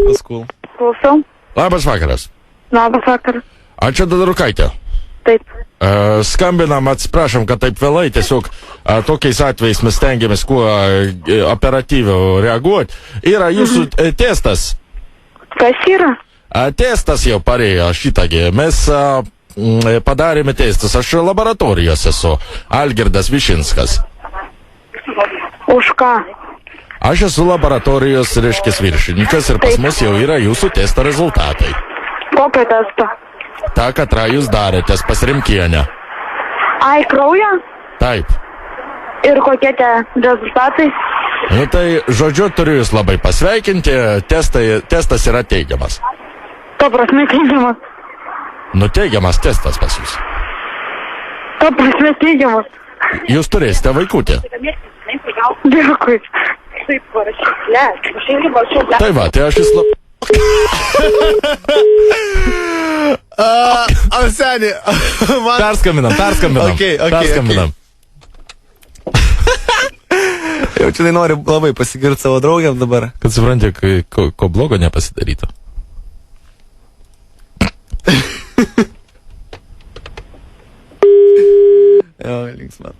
Tas cool. Klausau. Labas vakaras. Labas vakaras. Ačiū, Dadarukaitė. Taip. Skambinam, atsiprašom, kad taip vėlai, tiesiog tokiais atvejais mes stengiamės kuo operatyviau reaguoti. Yra jūsų testas. Kas yra? Testas jau parėjo šitągi. Mes padarėme testus. Aš laboratorijos esu. Algirdas Višinskas. Už ką? Aš esu laboratorijos reiškis viršininkas ir pas mus jau yra jūsų testo rezultatai. Kokio testo? Ta, katrą jūs darėtės pas Rimkienę. Ai, kraują? Taip. Ir kokie tie rezultatai? Nu tai, žodžiu, turiu jūs labai pasveikinti, testas yra teigiamas. To prasme teigiamas. Nu, teigiamas testas pas jūs. To prasme teigiamas. Jūs turėsite vaikutį. Dėkui. Tai va, tai aš jūs Seni, man... Perskambinam. Okay. Jau čia noriu labai pasigirti savo draugiam dabar. Kad supranti, ko blogo nepasidarytų. Jo, links man.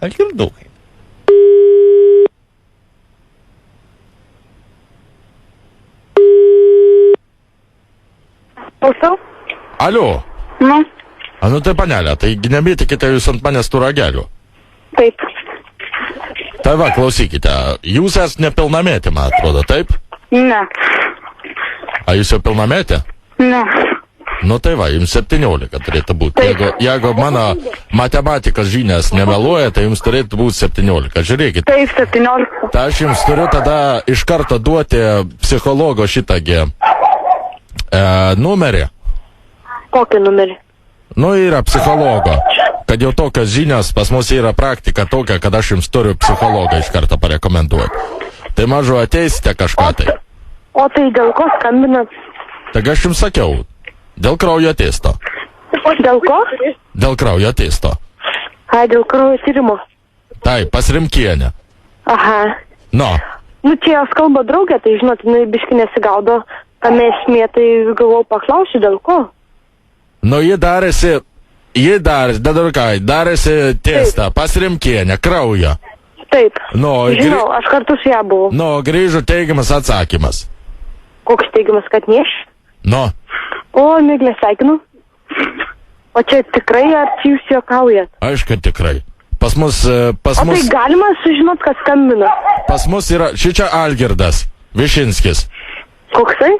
Algirdaukai. Klausau? Alio. Nu, Nu tai panelė, tai nemėtikite jūs ant manęs tų ragelių. taip. Tai va, klausykite, jūs esate nepilnametė, man atrodo, taip? Ne. A jūs jau pilnametė? Ne. Nu tai va, jums 17 turėtų būti. Jeigu mano matematikos žinias nemeluoja, tai jums turėtų būti 17. Žiūrėkit. Taip, 17. Tai aš jums turiu tada iš karto duoti psichologo šitągi numerį. Kokį numerį? Nu, yra psichologo. Kad jau tokios žinios, pas mus yra praktika tokia, kad aš jums turiu psichologą iš karto parekomenduoti. Tai mažu ateisite kažką tai. O tai dėl ko skambinat? Tak aš jums sakiau. Dėl kraujo testo. Dėl ko? Dėl kraujo testo. Ai, dėl kraujo tyrimo. Taip, pas Rimkienę. Aha. Nu, Nu, čia jos kalba draugė, tai žinot, jinai biški nesigaudo, tame esmė, tai galvau paklausiu, dėl ko? nu ji darėsi testą pas Rimkienę, kraujo. Taip. Nu, Žinau, aš kartu su ją buvau. nu, grįžo teigiamas atsakymas. Koks teigiamas, kad neš? Nu, O, Miglė, sveikinu. O čia tikrai, ar čia jūs juokaujat? aišku, tikrai. Pas mus, O tai galima sužinot, kas skambina? pas mus yra, šičia Algirdas Višinskis. Koksai?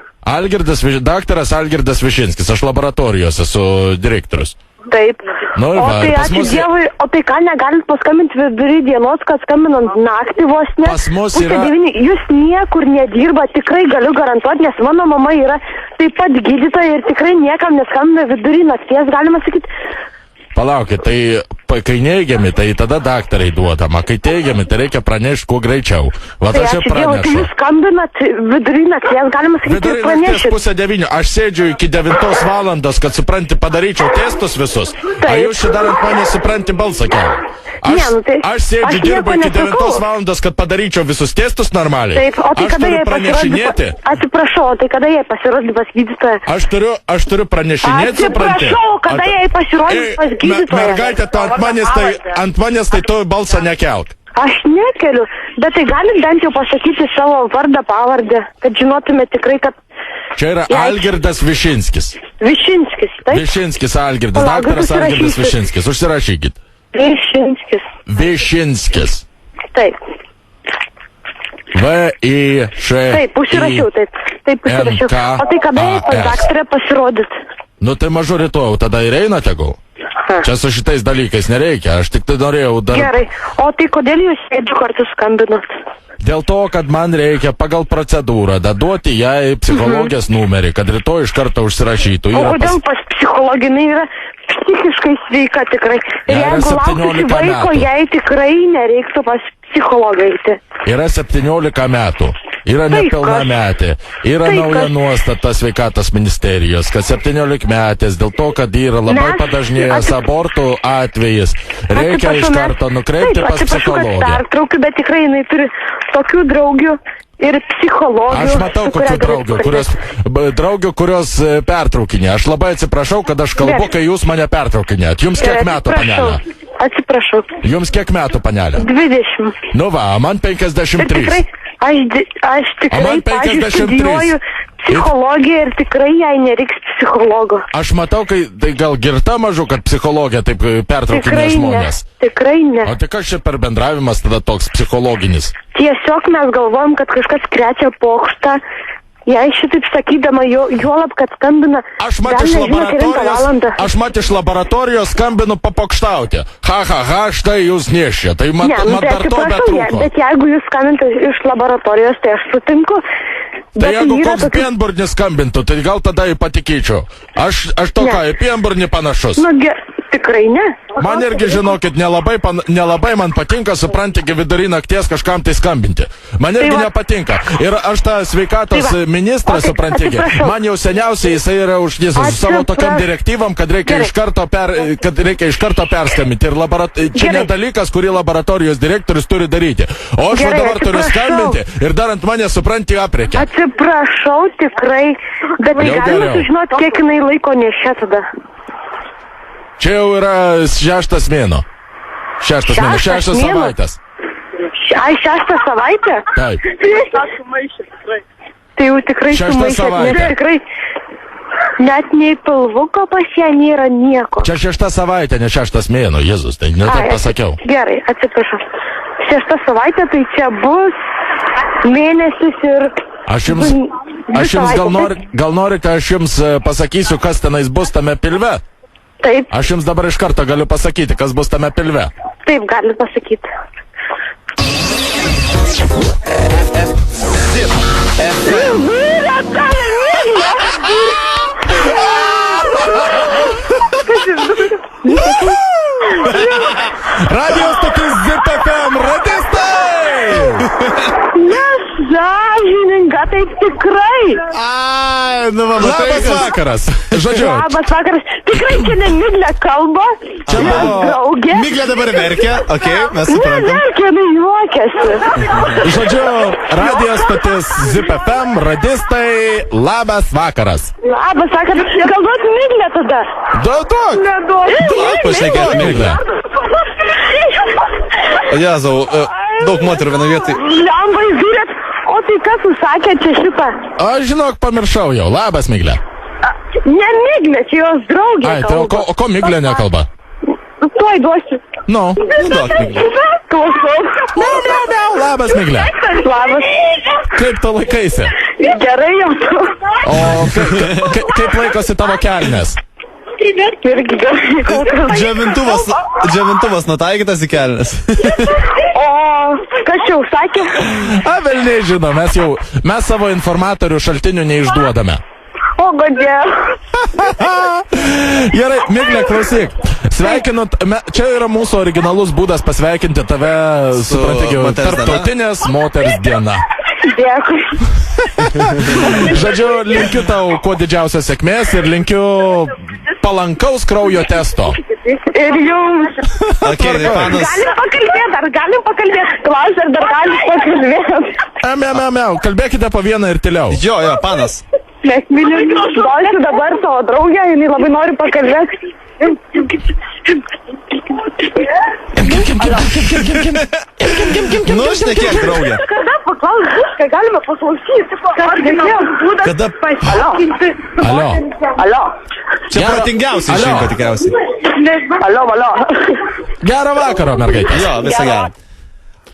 Daktaras Algirdas Višinskis, aš laboratorijos esu direktorius. Taip. Nu, O va, tai pas ačiū mus- Dievui, o tai ką negalit paskambinti vidury dienos, kad skambinant naktį vos ne? Pas mus Pusę yra- 9, jūs niekur nedirba, tikrai galiu garantuoti, nes mano mama yra taip pat gydytoja ir tikrai niekam neskambina vidury nakties, galima sakyti. Palaukit, tai kai neigiami, tai tada daktarai duodama, kai teigiami, tai reikia pranešti kuo greičiau. Va, Tai aš jau ačiū Dievui, tai pranešu. jūs skambinat vidury nakties, galima sakyti, ir Vidury nakties pranešit. 8:30, aš sėdžiu iki 9 valandos, kad supranti, padaryčiau testus visus. A Taip. jūs čia dar ant mane supranti balsą kelia. Ne, nu tai- Aš sėdžiu, aš dirbu nieko iki 9 nesakau. valandos, kad padaryčiau visus testus normaliai. Taip, o tai Aš kada turiu jai pranešinėti. Atsiprašau, o tai kada jai pasirodys pas gydytoją? Aš turiu pranešinėti, supranti. Atsiprašau, kada jai pasirodys pas gydytoją? Mergaitė, tu ant manęs tai tu balsą nekelk. Aš nekeliu, bet tai galit bent jau pasakyti savo vardą, pavardę, kad žinotume tikrai, kad Čia yra Jei- Algirdas Višinskis. Višinskis, taip? Višinskis Algirdas, Palauk, daktaras Algirdas užsirašysiu. Višinskis. Užsirašykit. Višinskis, Višinskis. taip. Taip, užsirašiau, taip užsirašiau. O tai kada jai pas daktarę pasirodyt? Nu tai mažu rytoj, tada ir eina tegul. Čia su šitais dalykais nereikia, aš tik tai norėjau dar... Gerai, o tai kodėl jūs sėdžiu kartu skambinat? Dėl to, kad man reikia pagal procedūrą duoti jai psichologijos numerį, kad rytoj iš karto užsirašytų. O kodėl pas psichologinai yra psichiškai sveika tikrai? Ir Jai yra jeigu lauksi 17 vaiko, metų. jai tikrai nereiktų pas psichologą eiti. Yra 17 metų. yra Tai nepilnametė, yra Tai nauja kas? nuostata sveikatos ministerijos, kad 17-metės, dėl to, kad yra labai Mes- padažnėjęs abortų atvejis, reikia iš Atsiprašau, karto mes- nukreipti Taip, pas atsiprašau, kad psichologę. pertraukiu, bet tikrai jinai turi tokių draugių ir psichologių. Aš matau, su kuria kokių draugių, galėtų kurios pertraukinė. Aš labai atsiprašau, kad aš kalbu, Gerai. kai jūs mane pertraukinėt. Jums kiek metų, panelė? Atsiprašau. Jums kiek metų, panelė? 20. Nu va, man Ir 53. tikrai, aš O man tikrai, 53. pavyzdžiui, studijuoju psichologiją ir tikrai jai nereiks psichologo. Aš matau, kai tai gal girta mažu, kad psichologija taip pertraukinė Tikrai ne. žmonės. Tikrai ne. O tai kas čia per bendravimas tada toks psichologinis? Tiesiog mes galvojam, kad kažkas krečia pokštą. Jei šitaip sakydama, juolab, kad skambina. Aš mat iš laboratorijos skambinu papokštauti. Ha, štai jūs nešia. Tai mat, Ne, nu, mat tai dar to atsiprašau, betrūko. bet jeigu jūs skambinate iš laboratorijos, tai aš sutinku. Tai Bet jeigu yra koks tokių- pienburnis skambintų, tai gal tada jį patikėčiau. Aš to Ne. ką, į pienburnį panašus. Nu, tikrai ne. Man irgi, žinokit, nelabai man patinka, suprantate, vidury nakties kažkam tai skambinti. Man irgi Tai va. nepatinka. Ir aš tą sveikatos Tai va. ministrą, O tai suprantate, atsiprašau. man jau seniausiai jisai yra uždėsęs su savo tokiam direktyvam, kad reikia Gerai. iš karto perskambinti. Ir čia Gerai. nedalykas, kurį laboratorijos direktorius turi daryti. O aš va Gerai, dabar turiu atsiprašau. skambinti ir dar ant mane, suprantate, aprėkia. Atsiprašau, tikrai. Bet Jau galima geriau. sužinoti, kiek jinai laiko nešia tada. Čia jau yra 6 mėnuo. 6 mėnuo, 6 mėnuo? savaitės. Ai, 6 savaitę? Taip. Tai jau tikrai 6 sumaišėt, savaitė. nes tikrai net nei pilvuko pas ją nėra nieko. Čia 6 savaitė, ne 6 mėnuo, Jėzus, tai ne taip Ai, pasakiau. Gerai, atsiprašau. 6 savaitė, tai čia bus mėnesis ir... Aš jums gal norite, aš jums pasakysiu, kas tenais bus tame pilve? Taip, Aš jums dabar iš karto galiu pasakyti, kas bus tame pilve. taip gali pasakyti. Radio stotis ZPFM, radistai! Nesąžininga, tai tikrai. Ai, nu va, Labas vakaras. Žodžiu, Labas vakaras. Tikrai čia ne Miglė kalba. Čia jos buvo. draugė. Miglė dabar verkia, okei, mes Ne, suprantam. verkia, jinai juokiasi. žodžiu, radio stotis ZPFM, radistai, labas vakaras. Labas vakaras. Galvot Miglė tada. Duok! Neduok. Pašnekėt, Miglė. Neduok. Jėzau, daug moterų vienoje vietoje. Lembai, žiūrėt. O tai kas užsakė čia šitą? Aš žinok, pamiršau jau. Labas, Miglė. Ne Miglė, čia jos draugė. Ai, tai o ko Miglė nekalba? Tuoj duosiu. Nu. Duok, Miglė. Klausau. Labas, Miglė. Labas. Kaip tu laikaisi? Gerai jau. O kaip laikosi tavo kelnes? Irgi gerai. kol kas. Džiavintuvas nutaikytas į kelnes. O kas čia užsakė? A, velniai žino, mes savo informatorių šaltinių neišduodame. O kodėl? Gerai, Miglė, klausyk. Sveikinu, čia yra mūsų originalus būdas pasveikinti tave, suprantate, moters diena. tarptautinės moters diena. Dėkui. Žodžiu, linkiu tau kuo didžiausios sėkmės ir linkiu palankaus kraujo testo. Ir jums. Okei, tai panas. Galim pakalbėti. Klausia, ar dar galim pakalbėti. Kalbėkite po vieną ir tyliau. Jo, panas. Duosiu dabar savo draugę, jinai labai nori pakalbėti. Nu, šnekėk, draugė. Kada paklausyti, viską galime paklausyti. Kada? Alio. Alio. Čia protingiausiai Alio. išrinko tikriausiai. Alio. Gero vakaro, mergaitė. Jo, visą gerą.